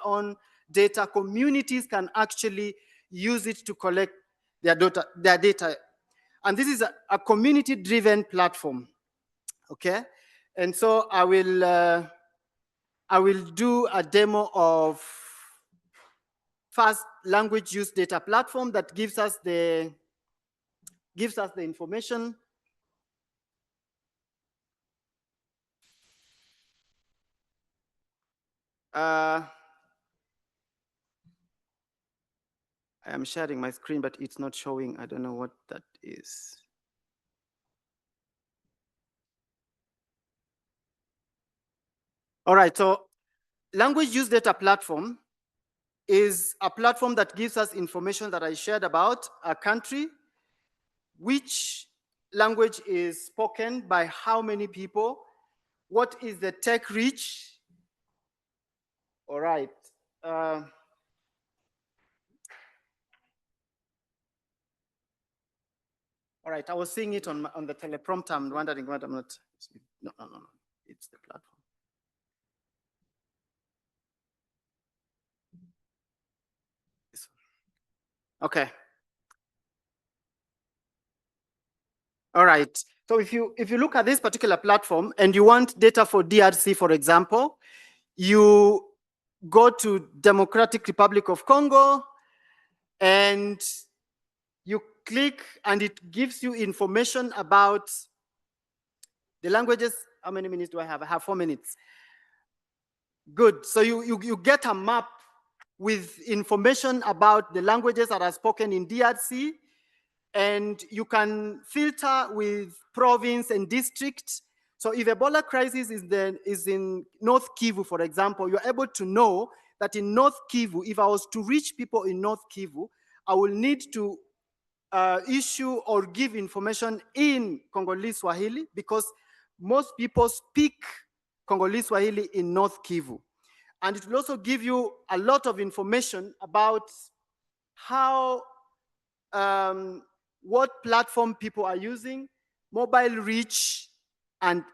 own data. Communities can actually use it to collect their data. And this is a community-driven platform, okay? And so I will do a demo of first language use data platform that gives us the information. I am sharing my screen, but it's not showing. I don't know what that is. All right, so language use data platform is a platform that gives us information that I shared about a country, which language is spoken by how many people, what is the tech reach. All right. All right, I was seeing it on the teleprompter. I'm wondering what I'm not. No, it's the platform. Okay. All right. So if you look at this particular platform and you want data for DRC, for example, you go to Democratic Republic of Congo and you click and it gives you information about the languages. How many minutes do I have? I have 4 minutes. Good. So you get a map with information about the languages that are spoken in DRC, and you can filter with province and district. So if Ebola crisis is in North Kivu, for example, you're able to know that in North Kivu, if I was to reach people in North Kivu, I will need to issue or give information in Congolese Swahili, because most people speak Congolese Swahili in North Kivu. And it will also give you a lot of information about how, what platform people are using, mobile reach, and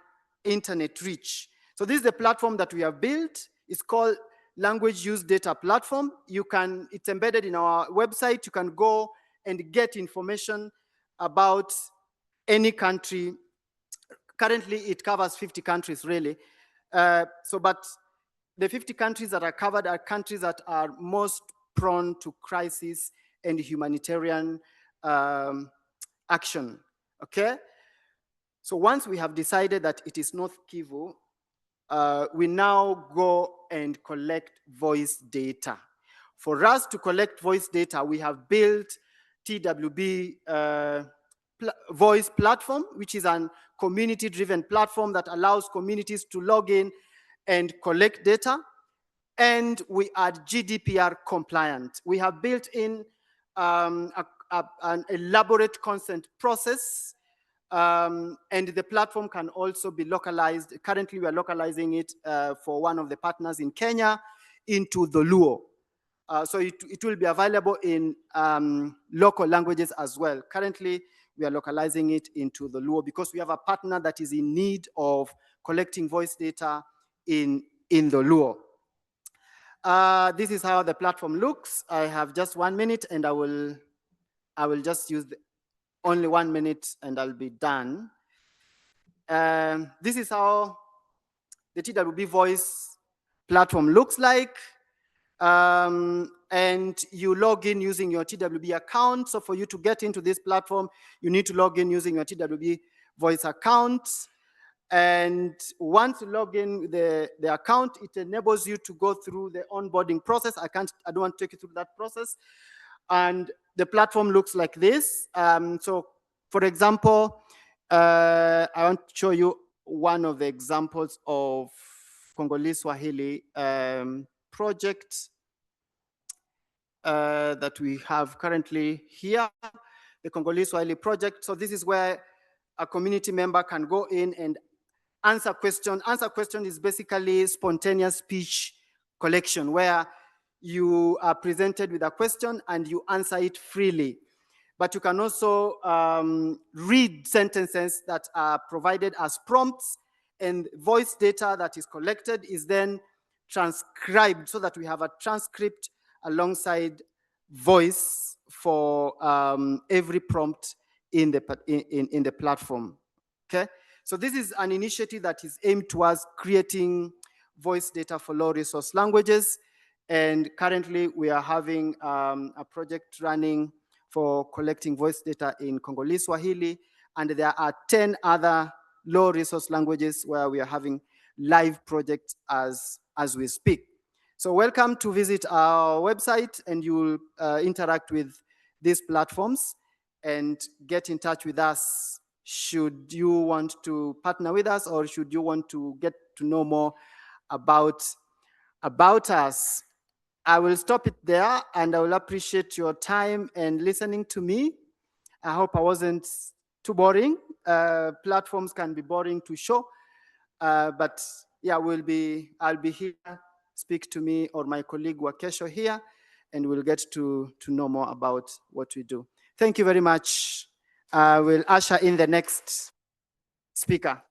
internet reach. So this is the platform that we have built. It's called Language Use Data Platform. It's embedded in our website. You can go and get information about any country. Currently, it covers 50 countries, really. But the 50 countries that are covered are countries that are most prone to crisis and humanitarian action, okay? So once we have decided that it is North Kivu, we now go and collect voice data. For us to collect voice data, we have built TWB voice platform, which is a community-driven platform that allows communities to log in and collect data. And we are GDPR compliant. We have built in an elaborate consent process, and the platform can also be localized. Currently, we are localizing it for one of the partners in Kenya into the Luo. So it will be available in local languages as well. Currently, we are localizing it into the Luo because we have a partner that is in need of collecting voice data in the Luo. This is how the platform looks. I have just 1 minute, and I will just use only 1 minute, and I'll be done. This is how the TWB voice platform looks like. And you log in using your TWB account. So for you to get into this platform, you need to log in using your TWB voice account. And once you log in the account, it enables you to go through the onboarding process. I don't want to take you through that process. And the platform looks like this. So for example, I want to show you one of the examples of Congolese Swahili project that we have currently here, the Congolese Swahili project. So this is where a community member can go in and answer question. Answer question is basically spontaneous speech collection, where you are presented with a question and you answer it freely. But you can also read sentences that are provided as prompts, and voice data that is collected is then transcribed so that we have a transcript alongside voice for every prompt in the platform. Okay, so this is an initiative that is aimed towards creating voice data for low resource languages. And currently we are having a project running for collecting voice data in Congolese Swahili. And there are 10 other low resource languages where we are having live projects as we speak. So welcome to visit our website, and you will interact with these platforms and get in touch with us should you want to partner with us, or should you want to get to know more about us. I will stop it there, and I will appreciate your time and listening to me. I hope I wasn't too boring. Platforms can be boring to show, but yeah, I'll be here. Speak to me or my colleague Wakesho here, and we'll get to know more about what we do. Thank you very much. I will usher in the next speaker.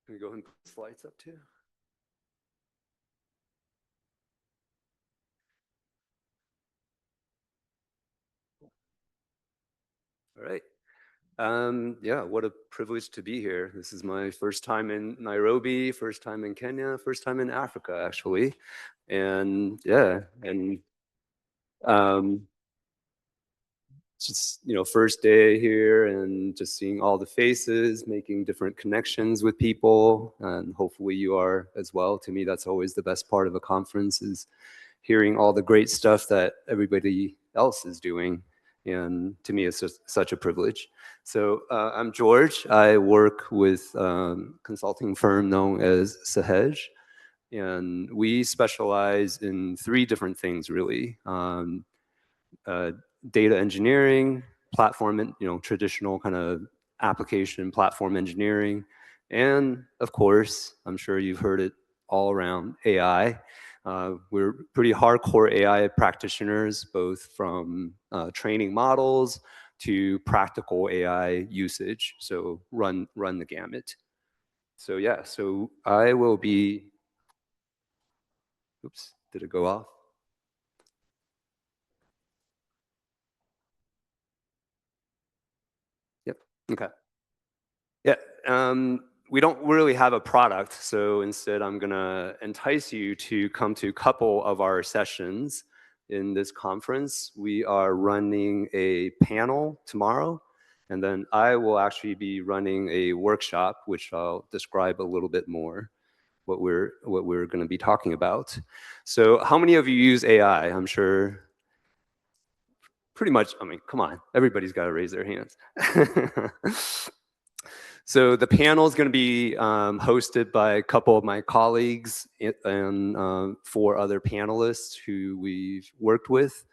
Can we go ahead and put the slides up too? All right. Yeah, what a privilege to be here. This is my first time in Nairobi, first time in Kenya, first time in Africa, actually. And yeah, and just, first day here and just seeing all the faces, making different connections with people, and hopefully you are as well. To me, that's always the best part of a conference, is hearing all the great stuff that everybody else is doing. And to me, it's just such a privilege. So I'm George. I work with a consulting firm known as Sahej. And we specialize in 3 different things, really. Data engineering, platform, traditional kind of application platform engineering. And of course, I'm sure you've heard it all around, AI. We're pretty hardcore AI practitioners, both from training models to practical AI usage. So run the gamut. So yeah, so I will be, oops, did it go off? Yep, okay. Yeah, we don't really have a product, so instead I'm gonna entice you to come to a couple of our sessions in this conference. We are running a panel tomorrow, and then I will actually be running a workshop, which I'll describe a little bit more what we're gonna be talking about. So how many of you use AI? I'm sure pretty much, I mean, come on, everybody's gotta raise their hands. So the panel is going to be hosted by a couple of my colleagues and 4 other panelists who we've worked with.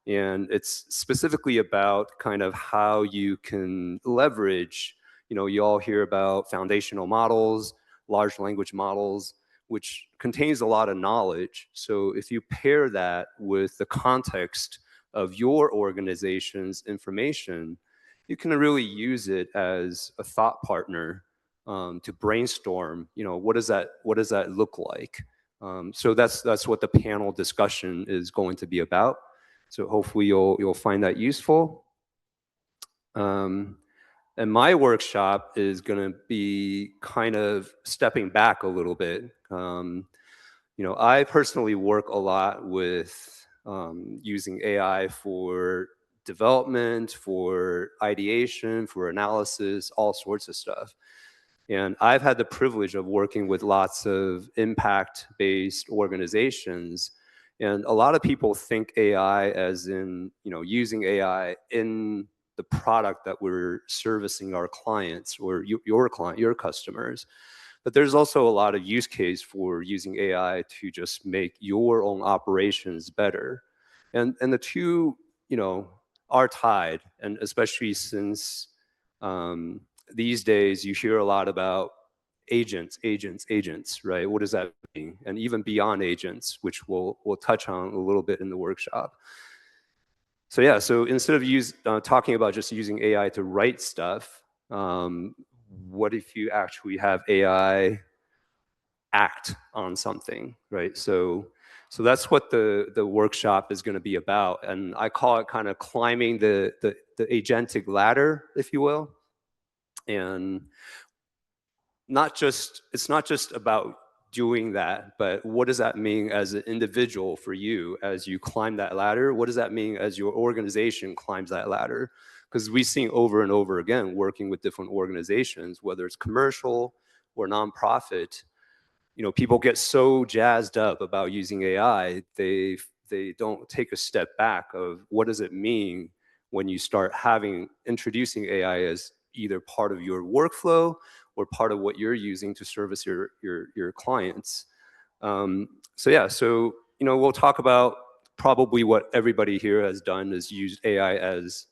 And it's specifically about kind of how you can leverage, you all hear about foundational models, large language models, which contains a lot of knowledge. So if you pair that with the context of your organization's information, you can really use it as a thought partner to brainstorm. What does that look like? So that's what the panel discussion is going to be about. So hopefully you'll find that useful. And my workshop is going to be kind of stepping back a little bit. I personally work a lot with using AI for development, for ideation, for analysis, all sorts of stuff. And I've had the privilege of working with lots of impact-based organizations. And a lot of people think AI as in, using AI in the product that we're servicing our clients or your client, your customers. But there's also a lot of use case for using AI to just make your own operations better. And the two, are tied. And especially since these days you hear a lot about agents, right? What does that mean? And even beyond agents, which we'll touch on a little bit in the workshop. So yeah, so instead of talking about just using AI to write stuff, what if you actually have AI act on something, right? So that's what the workshop is going to be about, and I call it kind of climbing the agentic ladder, if you will. And it's not just about doing that, but what does that mean as an individual for you as you climb that ladder? What does that mean as your organization climbs that ladder? Because we've seen over and over again, working with different organizations, whether it's commercial or nonprofit, people get so jazzed up about using AI, they don't take a step back of what does it mean when you start introducing AI as either part of your workflow or part of what you're using to service your clients. So yeah, we'll talk about probably what everybody here has done is used AI as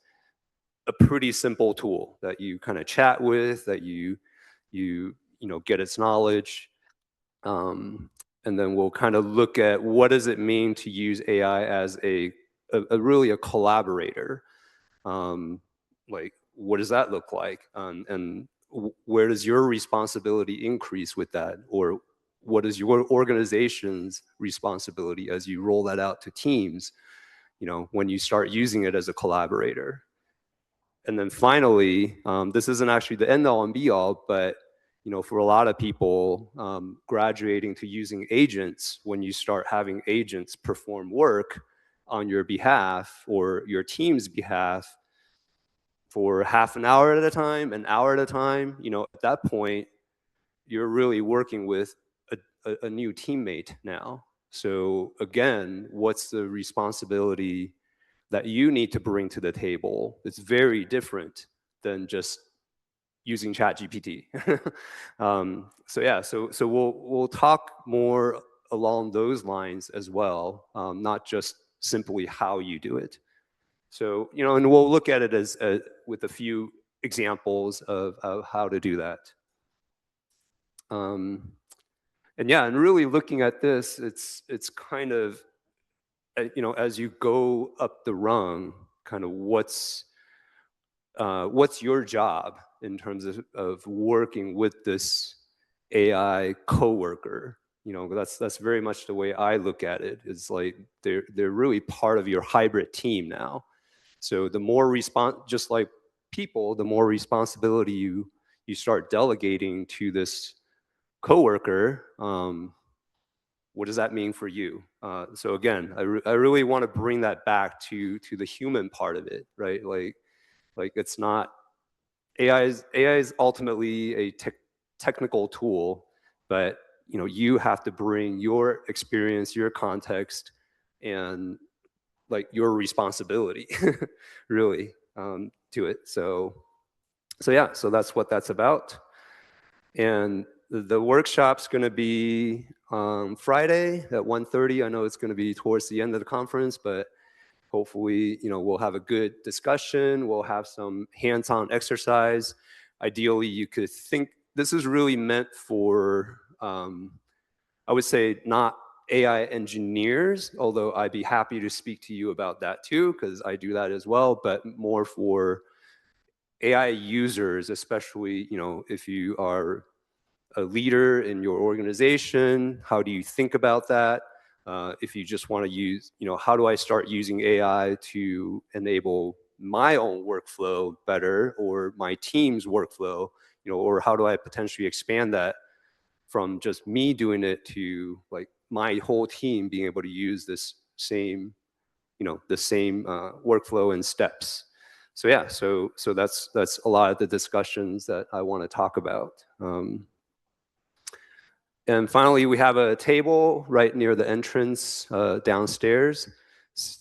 a pretty simple tool that you kind of chat with, that you get its knowledge. And then we'll kind of look at what does it mean to use AI as a really a collaborator. Like, what does that look like? And where does your responsibility increase with that? Or what is your organization's responsibility as you roll that out to teams, when you start using it as a collaborator? And then finally, this isn't actually the end all and be all, but for a lot of people, graduating to using agents, when you start having agents perform work on your behalf or your team's behalf for half an hour at a time, an hour at a time, at that point, you're really working with a new teammate now. So again, what's the responsibility that you need to bring to the table? It's very different than just using ChatGPT. So we'll talk more along those lines as well, not just simply how you do it. So and we'll look at it as with a few examples of how to do that. And really looking at this, it's kind of as you go up the rung, kind of what's your job in terms of working with this AI coworker. That's very much the way I look at it. It's like they're really part of your hybrid team now. So the more just like people, the more responsibility you start delegating to this coworker, what does that mean for you? So again, I really want to bring that back to the human part of it, right? Like it's not AI is ultimately a technical tool, but you have to bring your experience, your context, and like your responsibility really to it. So that's what that's about. And the workshop's going to be Friday at 1:30. I know it's going to be towards the end of the conference, but hopefully, we'll have a good discussion. We'll have some hands-on exercise. Ideally, you could think this is really meant for, I would say, not AI engineers, although I'd be happy to speak to you about that too, because I do that as well, but more for AI users, especially, if you are a leader in your organization, how do you think about that? If you just want to use, how do I start using AI to enable my own workflow better or my team's workflow, or how do I potentially expand that from just me doing it to like my whole team being able to use this same, workflow and steps. So yeah, so that's a lot of the discussions that I want to talk about. And finally, we have a table right near the entrance downstairs,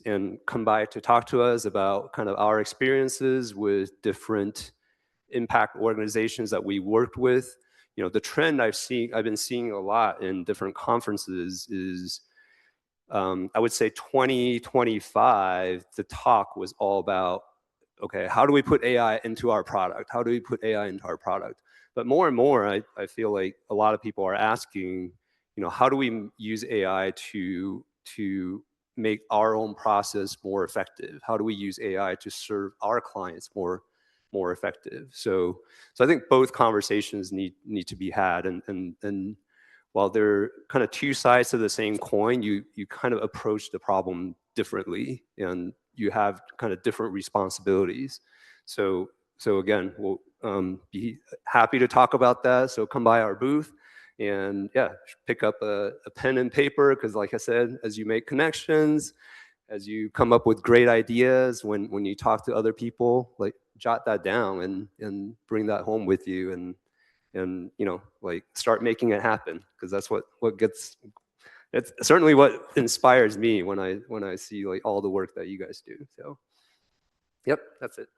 and come by to talk to us about kind of our experiences with different impact organizations that we worked with. You know, the trend I've been seeing a lot in different conferences is, I would say 2025, the talk was all about, okay, how do we put AI into our product? How do we put AI into our product? But more and more, I feel like a lot of people are asking, you know, how do we use AI to make our own process more effective? How do we use AI to serve our clients more effective? So I think both conversations need to be had, and while they're kind of two sides to the same coin, you kind of approach the problem differently, and you have kind of different responsibilities. So again, we'll be happy to talk about that. So come by our booth, and yeah, pick up a pen and paper, because like I said, as you make connections, as you come up with great ideas, when you talk to other people, like jot that down and bring that home with you, and you know, like start making it happen, because that's what gets, it's certainly what inspires me when I see like all the work that you guys do. So yep, that's it.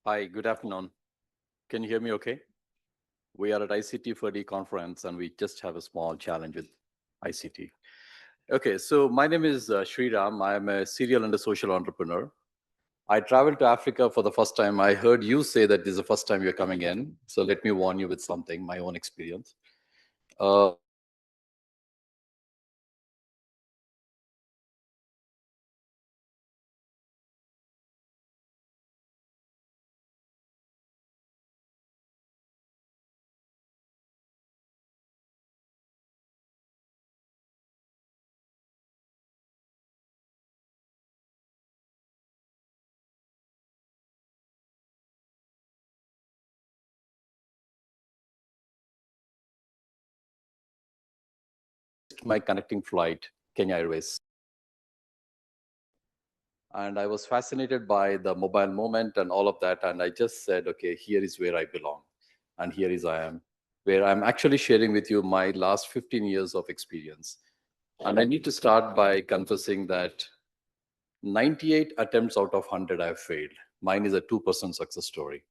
Hi, good afternoon. Can you hear me okay? We are at ICT 4D conference and we just have a small challenge with ICT. Okay, so my name is Sriram. I'm a serial and a social entrepreneur. I traveled to Africa for the first time. I heard you say that this is the first time you're coming in. So let me warn you with something, my own experience. My connecting flight, Kenya Airways. And I was fascinated by the mobile moment and all of that. And I just said, okay, here is where I belong. And here is I am, where I'm actually sharing with you my last 15 years of experience. And I need to start by confessing that 98 attempts out of 100 I've failed. Mine is a 2% success story.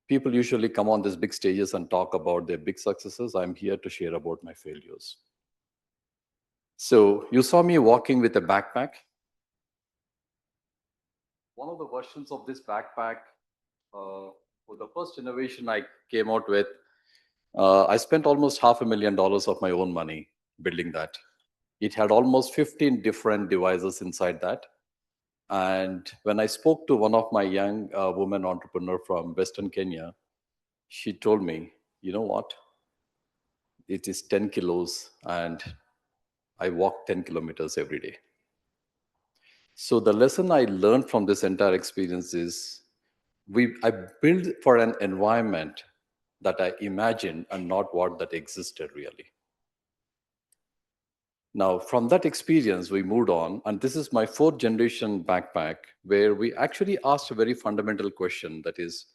People usually come on these big stages and talk about their big successes. I'm here to share about my failures. So you saw me walking with a backpack. One of the versions of this backpack, for the first innovation I came out with, I spent almost $500,000 of my own money building that. It had almost 15 different devices inside that. And when I spoke to one of my young woman entrepreneur from Western Kenya, she told me, you know what? It is 10 kilos and I walk 10 kilometers every day. So the lesson I learned from this entire experience is I build for an environment that I imagined and not what that existed really. Now, from that experience, we moved on, and this is my fourth generation backpack, where we actually asked a very fundamental question, that is,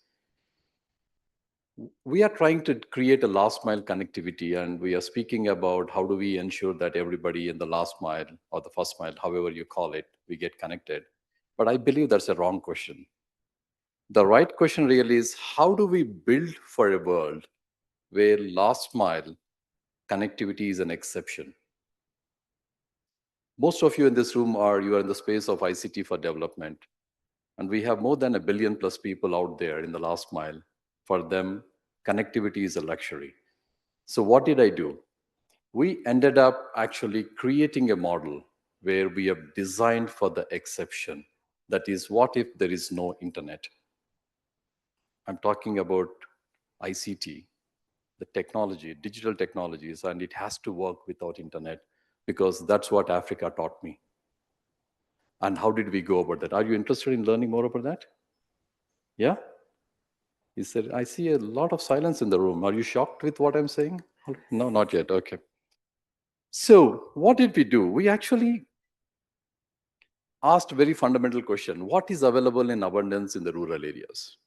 we are trying to create a last mile connectivity, and we are speaking about how do we ensure that everybody in the last mile or the first mile, however you call it, we get connected. But I believe that's a wrong question. The right question really is, how do we build for a world where last mile connectivity is an exception? Most of you in this room you are in the space of ICT for development. And we have more than 1 billion plus people out there in the last mile. For them, connectivity is a luxury. So what did I do? We ended up actually creating a model where we have designed for the exception. That is, what if there is no internet? I'm talking about ICT, the technology, digital technologies, and it has to work without internet, because that's what Africa taught me. And how did we go about that? Are you interested in learning more about that? Yeah? He said, I see a lot of silence in the room. Are you shocked with what I'm saying? No, not yet. Okay. So what did we do? We actually asked a very fundamental question. What is available in abundance in the rural areas?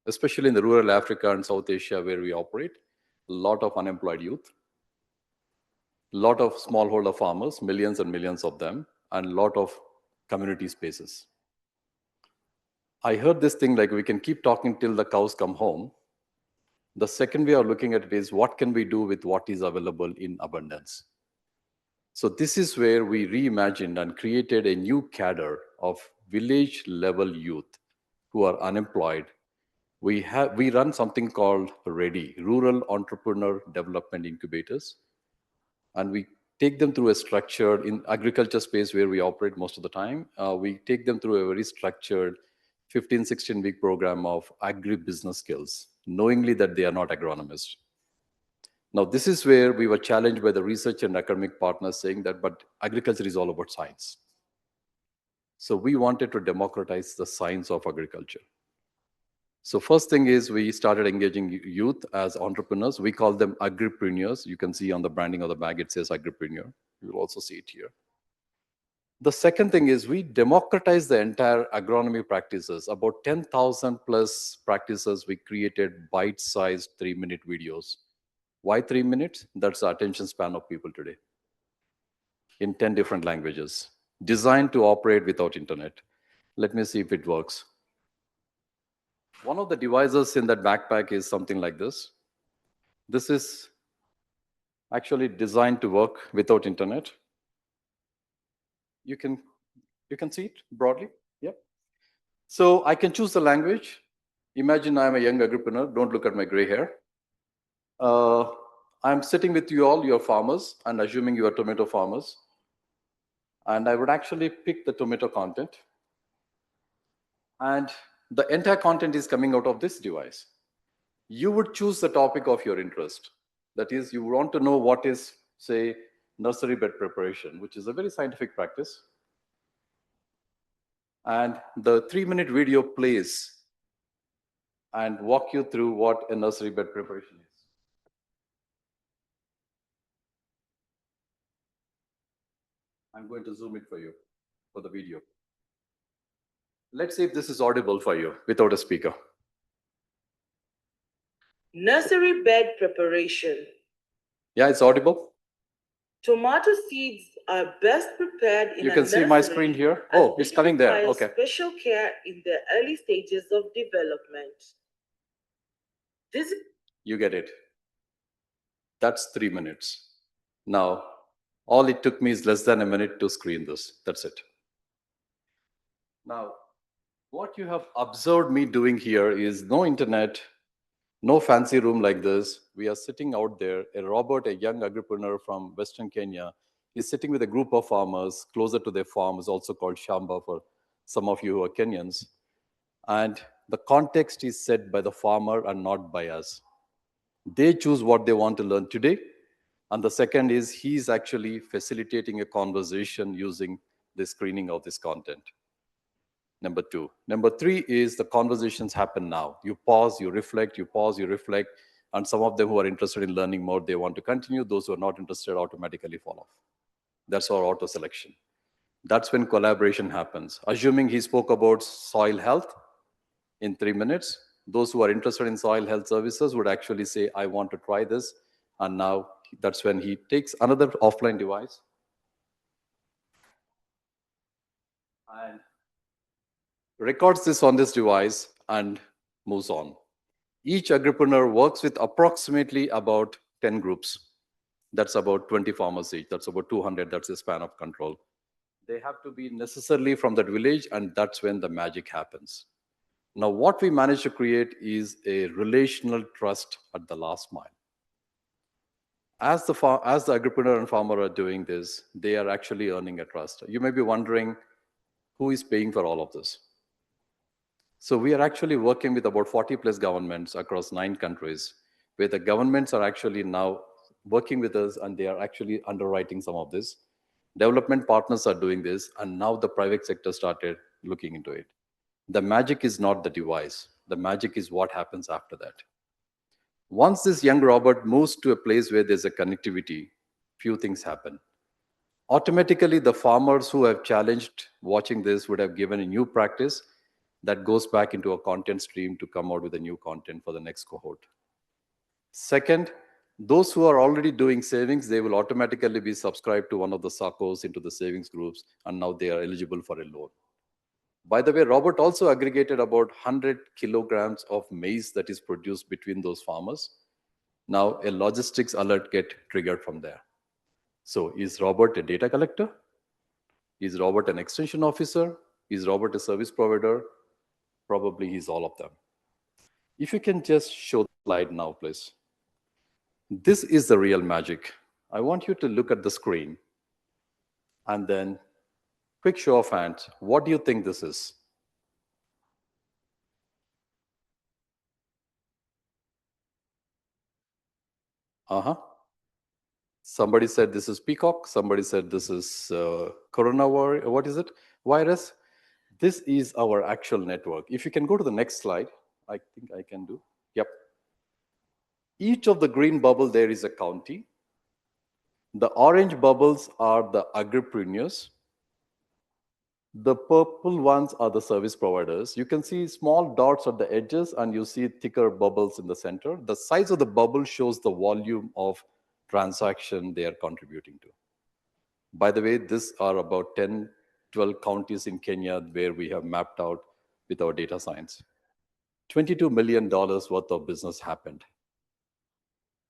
Especially in the rural Africa and South Asia where we operate, a lot of unemployed youth, a lot of smallholder farmers, millions and millions of them, and a lot of community spaces. I heard this thing like we can keep talking till the cows come home. The second way of looking at it is, what can we do with what is available in abundance? So this is where we reimagined and created a new cadre of village level youth who are unemployed. We run something called READY, Rural Entrepreneur Development Incubators. And we take them through a structured, in agriculture space where we operate most of the time, we take them through a very structured 15, 16-week program of agribusiness skills, knowingly that they are not agronomists. Now, this is where we were challenged by the research and academic partners saying that, but agriculture is all about science. So we wanted to democratize the science of agriculture. So first thing is we started engaging youth as entrepreneurs. We call them agripreneurs. You can see on the branding of the bag, it says agripreneur. You will also see it here. The second thing is we democratize the entire agronomy practices. About 10,000 plus practices, we created bite-sized 3-minute videos. Why 3 minutes? That's the attention span of people today. In 10 different languages, designed to operate without internet. Let me see if it works. One of the devices in that backpack is something like this. This is actually designed to work without internet. You can see it broadly. Yep. So I can choose the language. Imagine I'm a young agripreneur. Don't look at my gray hair. I'm sitting with you all, you're farmers, and assuming you are tomato farmers. And I would actually pick the tomato content. And the entire content is coming out of this device. You would choose the topic of your interest. That is, you want to know what is, say, nursery bed preparation, which is a very scientific practice. And the 3-minute video plays and walk you through what a nursery bed preparation is. I'm going to zoom it for you for the video. Let's see if this is audible for you without a speaker. Nursery bed preparation. Yeah, it's audible. Tomato seeds are best prepared in a nursery. You can see my screen here. Oh, it's coming there. Okay. Special care in the early stages of development. You get it. That's 3 minutes. Now, all it took me is less than a minute to screen this. That's it. Now, what you have observed me doing here is no internet, no fancy room like this. We are sitting out there. Robert, a young agripreneur from Western Kenya, is sitting with a group of farmers closer to their farm, is also called Shamba for some of you who are Kenyans. And the context is set by the farmer and not by us. They choose what they want to learn today. And the second is he's actually facilitating a conversation using the screening of this content. Number two. Number three is the conversations happen now. You pause, you reflect, you pause, you reflect. And some of them who are interested in learning more, they want to continue. Those who are not interested automatically fall off. That's our auto selection. That's when collaboration happens. Assuming he spoke about soil health in 3 minutes, those who are interested in soil health services would actually say, I want to try this. And now that's when he takes another offline device and records this on this device and moves on. Each agripreneur works with approximately about 10 groups. That's about 20 farmers each. That's about 200. That's the span of control. They have to be necessarily from that village, and that's when the magic happens. Now, what we managed to create is a relational trust at the last mile. As the agripreneur and farmer are doing this, they are actually earning a trust. You may be wondering, who is paying for all of this? So we are actually working with about 40 plus governments across 9 countries, where the governments are actually now working with us and they are actually underwriting some of this. Development partners are doing this, and now the private sector started looking into it. The magic is not the device. The magic is what happens after that. Once this young Robert moves to a place where there's a connectivity, few things happen. Automatically, the farmers who have challenged watching this would have given a new practice that goes back into a content stream to come out with a new content for the next cohort. Second, those who are already doing savings, they will automatically be subscribed to one of the SACCOs into the savings groups, and now they are eligible for a loan. By the way, Robert also aggregated about 100 kilograms of maize that is produced between those farmers. Now a logistics alert get triggered from there. So is Robert a data collector? Is Robert an extension officer? Is Robert a service provider? Probably he's all of them. If you can just show the slide now, please. This is the real magic. I want you to look at the screen and then quick show of hands. What do you think this is? Somebody said this is peacock. Somebody said this is coronavirus. What is it? Virus. This is our actual network. If you can go to the next slide, I think I can do. Yep. Each of the green bubble there is a county. The orange bubbles are the agripreneurs. The purple ones are the service providers. You can see small dots at the edges and you see thicker bubbles in the center. The size of the bubble shows the volume of transaction they are contributing to. By the way, these are about 10, 12 counties in Kenya where we have mapped out with our data science. $22 million worth of business happened,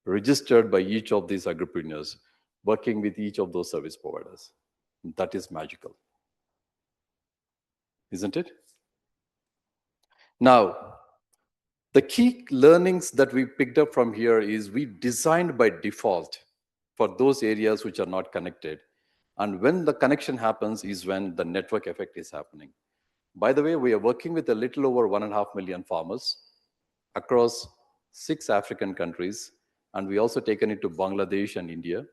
registered by each of these agripreneurs, working with each of those service providers. That is magical, isn't it? Now, the key learnings that we picked up from here is we designed by default for those areas which are not connected. And when the connection happens is when the network effect is happening. By the way, we are working with a little over 1.5 million farmers across 6 African countries. And we also taken it to Bangladesh and India,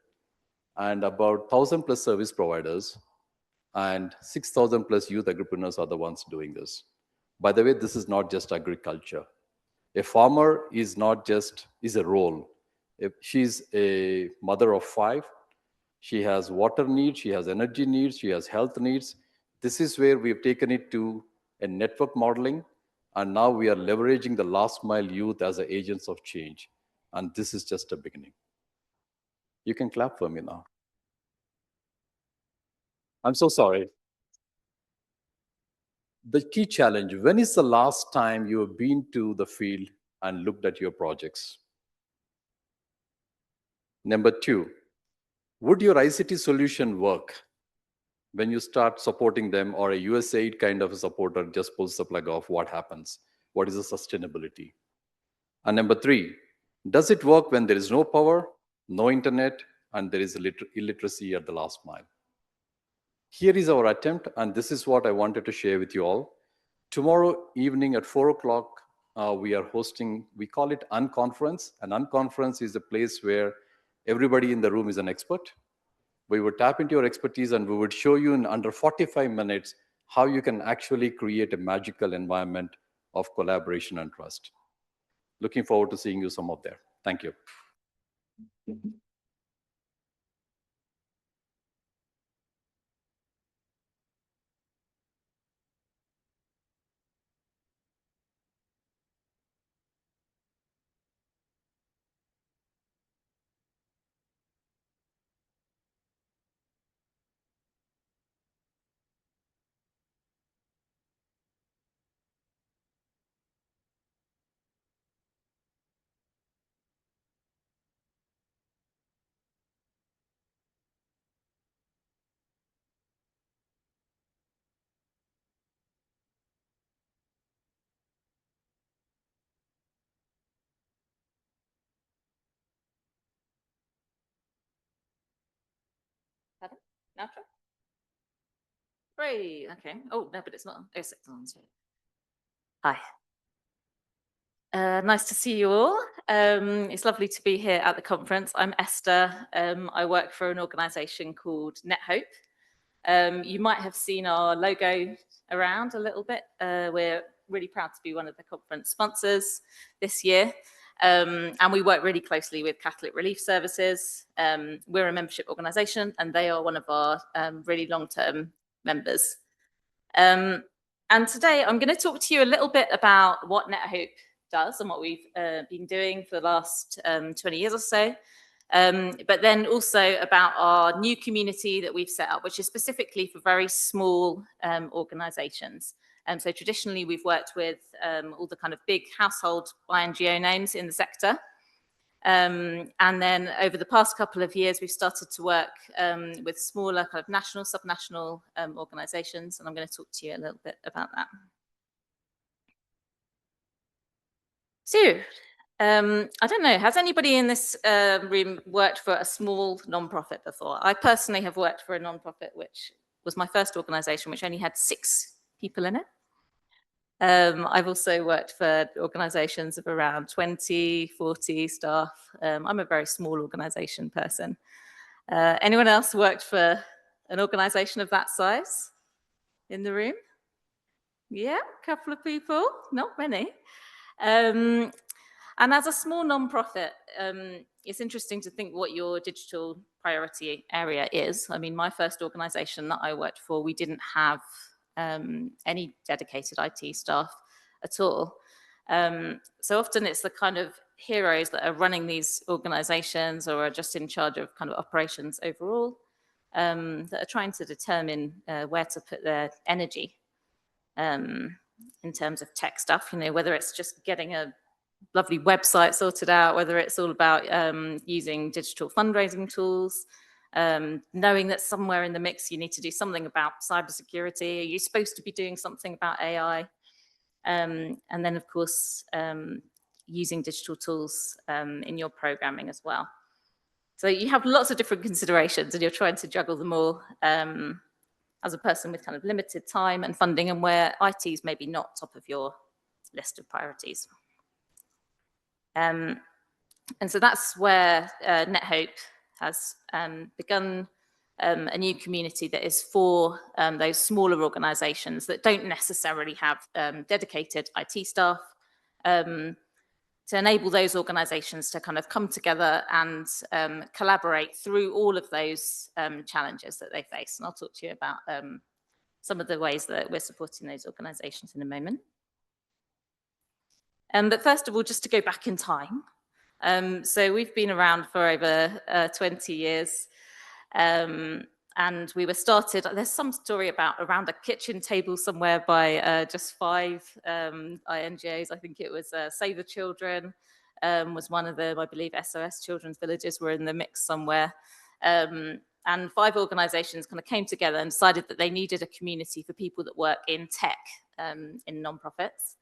and about 1,000 plus service providers and 6,000 plus youth agripreneurs are the ones doing this. By the way, this is not just agriculture. A farmer is not just, is a role. If she's a mother of 5, she has water needs, she has energy needs, she has health needs. This is where we've taken it to a network modeling, and now we are leveraging the last mile youth as the agents of change. And this is just a beginning. You can clap for me now. I'm so sorry. The key challenge, when is the last time you have been to the field and looked at your projects? Number 2, would your ICT solution work when you start supporting them, or a USAID kind of a supporter just pulls the plug off? What happens? What is the sustainability? And number 3, does it work when there is no power, no internet, and there is illiteracy at the last mile? Here is our attempt, and this is what I wanted to share with you all. Tomorrow evening at 4 o'clock, we are hosting, we call it Unconference. An Unconference is a place where everybody in the room is an expert. We would tap into your expertise and we would show you in under 45 minutes how you can actually create a magical environment of collaboration and trust. Looking forward to seeing you some of there. Thank you. Pardon? Now try. 3, okay. Oh, no, but it's not. Oh, 6 on. Hi. Nice to see you all. It's lovely to be here at the conference. I'm Esther. I work for an organisation called NetHope. You might have seen our logo around a little bit. We're really proud to be one of the conference sponsors this year. And we work really closely with Catholic Relief Services. We're a membership organisation and they are one of our really long-term members. And today I'm going to talk to you a little bit about what NetHope does and what we've been doing for the last 20 years or so. But then also about our new community that we've set up, which is specifically for very small organisations. So traditionally, we've worked with all the kind of big household INGO names in the sector. And then over the past couple of years, we've started to work with smaller kind of national, subnational organisations. And I'm going to talk to you a little bit about that. So, I don't know, has anybody in this room worked for a small non-profit before? I personally have worked for a non-profit, which was my first organisation, which only had 6 people in it. I've also worked for organisations of around 20, 40 staff. I'm a very small organisation person. Anyone else worked for an organisation of that size in the room? Yeah, a couple of people, not many. And as a small non-profit, it's interesting to think what your digital priority area is. I mean, my first organisation that I worked for, we didn't have any dedicated IT staff at all. So often it's the kind of heroes that are running these organisations or are just in charge of kind of operations overall that are trying to determine where to put their energy in terms of tech stuff, you know, whether it's just getting a lovely website sorted out, whether it's all about using digital fundraising tools, knowing that somewhere in the mix you need to do something about cybersecurity. Are you supposed to be doing something about AI? And then, of course, using digital tools in your programming as well. So you have lots of different considerations and you're trying to juggle them all as a person with kind of limited time and funding and where IT is maybe not top of your list of priorities. And so that's where NetHope has begun a new community that is for those smaller organisations that don't necessarily have dedicated IT staff, to enable those organisations to kind of come together and collaborate through all of those challenges that they face. And I'll talk to you about some of the ways that we're supporting those organisations in a moment. But first of all, just to go back in time. So we've been around for over 20 years. And we were started, there's some story about around a kitchen table somewhere by just 5 INGOs. I think it was Save the Children was one of them. I believe SOS Children's Villages were in the mix somewhere. And 5 organisations kind of came together and decided that they needed a community for people that work in tech in non-profits.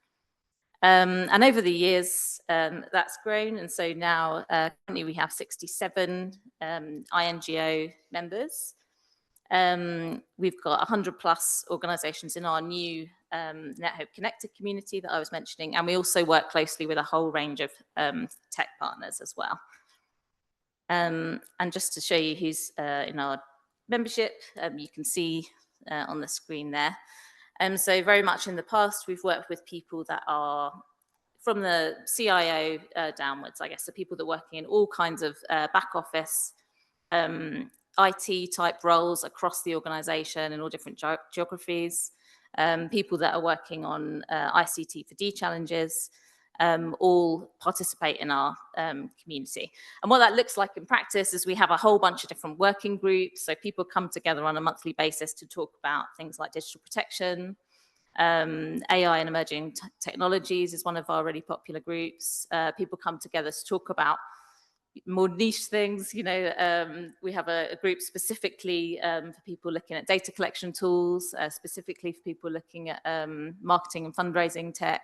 And over the years, that's grown. And so now currently we have 67 INGO members. We've got 100+ organizations in our new NetHope Connected community that I was mentioning, and we also work closely with a whole range of tech partners as well. And just to show you who's in our membership, you can see on the screen there. So very much in the past, we've worked with people that are from the CIO downwards, I guess, so people that are working in all kinds of back office, IT type roles across the organization in all different geographies, people that are working on ICT for D challenges, all participate in our community. And what that looks like in practice is we have a whole bunch of different working groups. So people come together on a monthly basis to talk about things like digital protection. AI and emerging technologies is one of our really popular groups. People come together to talk about more niche things. You know, we have a group specifically for people looking at data collection tools, specifically for people looking at marketing and fundraising tech.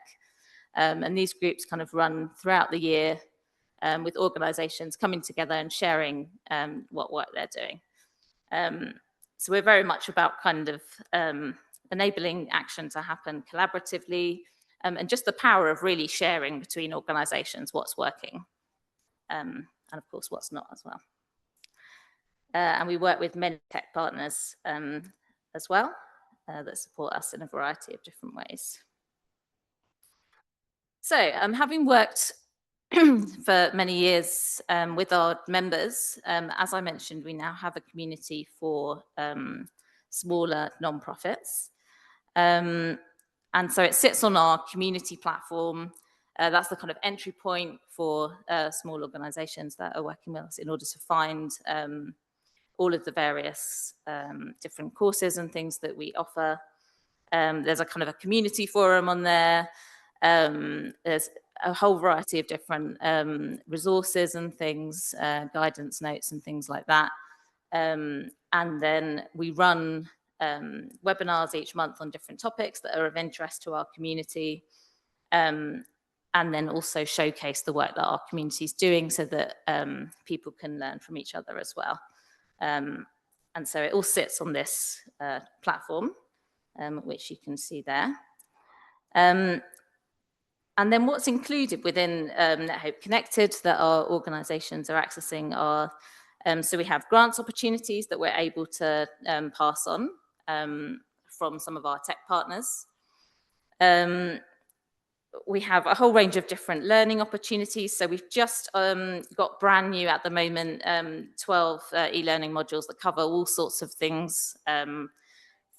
And these groups kind of run throughout the year with organizations coming together and sharing what work they're doing. So we're very much about kind of enabling action to happen collaboratively, and just the power of really sharing between organizations what's working, and of course what's not as well. And we work with many tech partners as well that support us in a variety of different ways. So having worked for many years with our members, as I mentioned, we now have a community for smaller nonprofits. And so it sits on our community platform. That's the kind of entry point for small organizations that are working with us in order to find all of the various different courses and things that we offer. There's a kind of a community forum on there. There's a whole variety of different resources and things, guidance notes and things like that. And then we run webinars each month on different topics that are of interest to our community, and then also showcase the work that our community is doing so that people can learn from each other as well. And so it all sits on this platform, which you can see there. And then what's included within NetHope Connected that our organizations are accessing are, so we have grants opportunities that we're able to pass on from some of our tech partners. We have a whole range of different learning opportunities. So we've just got brand new at the moment 12 e-learning modules that cover all sorts of things,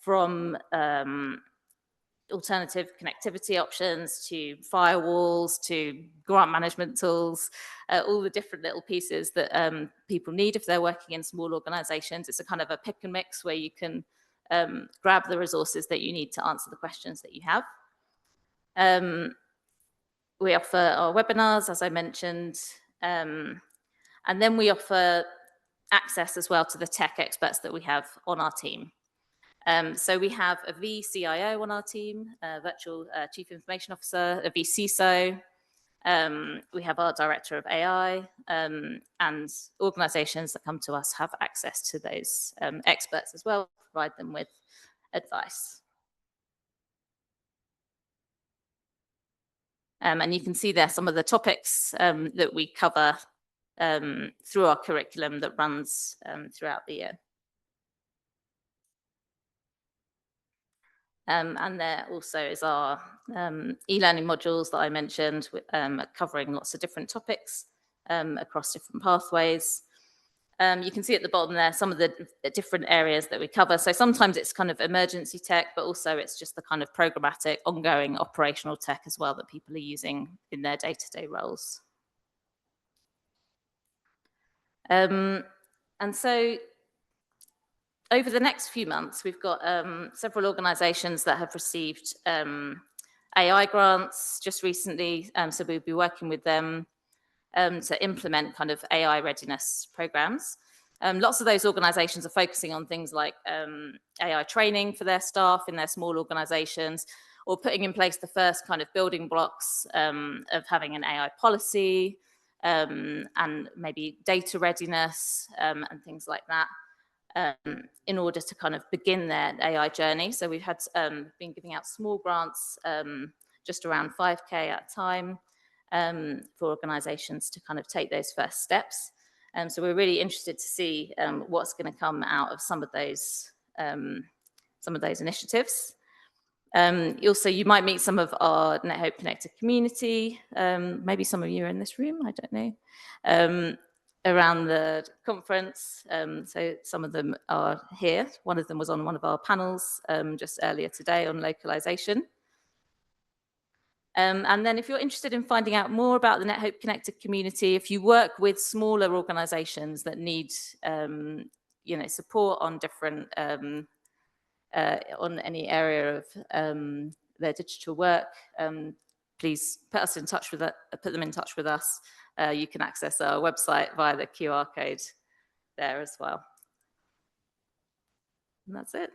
from alternative connectivity options to firewalls to grant management tools, all the different little pieces that people need if they're working in small organizations. It's a kind of a pick and mix where you can grab the resources that you need to answer the questions that you have. We offer our webinars, as I mentioned, and then we offer access as well to the tech experts that we have on our team. So we have a vCIO on our team, a virtual chief information officer, a vCISO. We have our director of AI, and organizations that come to us have access to those experts as well, provide them with advice. And you can see there some of the topics that we cover through our curriculum that runs throughout the year. And there also is our e-learning modules that I mentioned, covering lots of different topics across different pathways. You can see at the bottom there some of the different areas that we cover. So sometimes it's kind of emergency tech, but also it's just the kind of programmatic, ongoing operational tech as well that people are using in their day-to-day roles. And so over the next few months, we've got several organizations that have received AI grants just recently. So we'll be working with them to implement kind of AI readiness programs. Lots of those organizations are focusing on things like AI training for their staff in their small organizations, or putting in place the first kind of building blocks of having an AI policy, and maybe data readiness and things like that. in order to kind of begin their AI journey. So we've had been giving out small grants, just around 5K at a time, for organizations to kind of take those first steps. So we're really interested to see what's going to come out of some of those initiatives. Also, you might meet some of our NetHope Connected community. Maybe some of you are in this room, I don't know, around the conference. So some of them are here. One of them was on one of our panels just earlier today on localization. And then if you're interested in finding out more about the NetHope Connected community, if you work with smaller organizations that need support on different on any area of their digital work, please put them in touch with us. You can access our website via the QR code there as well. And that's it.